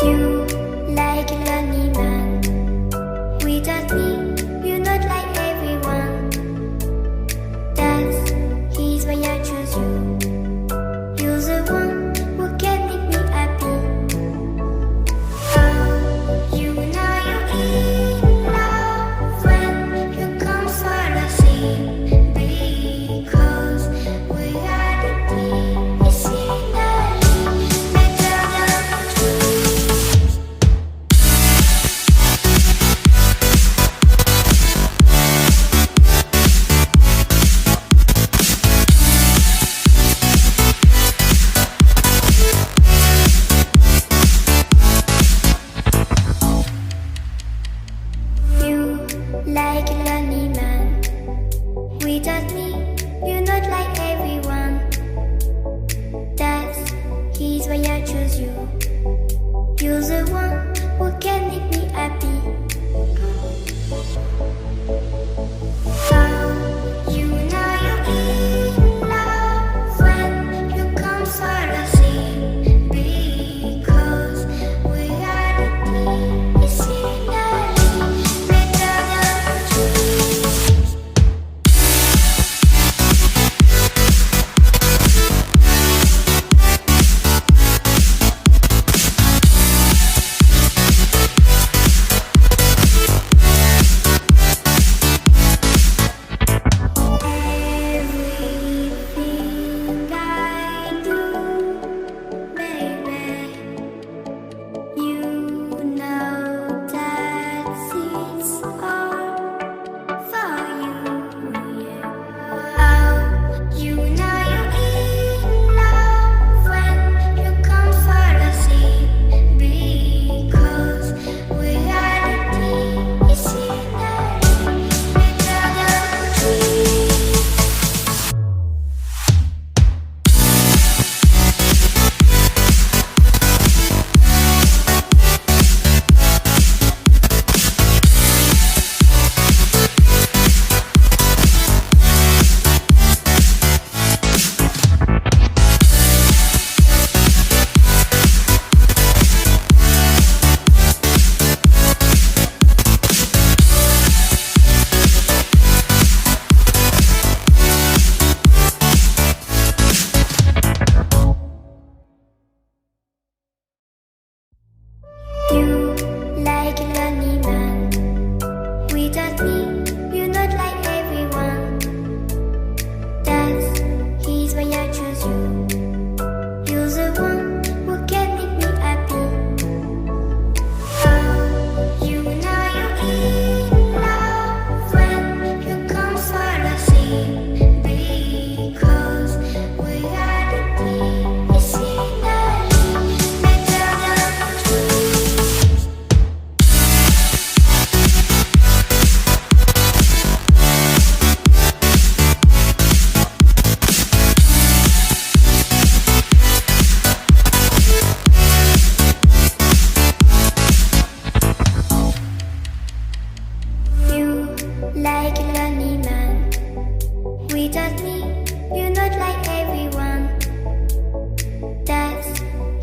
You like a lonely man. Without me, you're not like everyone. That's he's why I choose you. You're the one who can make me happy. Oh, you know you're in love when you come for the sea. Because we are the deep, it's better than trees. You like a lonely man. Without me, you're not like everyone. That's he's why I choose you. You're the one who can make me happy. Oh, you know you're in love when you come for the sea. Because we are the deep, it's better than trees. Everything I do, baby, you know that it's all for you, yeah. Oh, you know you're in love when you come for the sea. Because we are the deep, it's better than trees. You like a lonely man. Without me, you're not like everyone. That's he's why I choose you. You're the one who can make me happy. Oh, you know you're in love when you come for the sea. Because we are the deep, it's better than trees. You like a lonely man. Without me, you're not like everyone. That's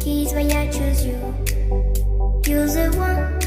he's why I choose you. You're the one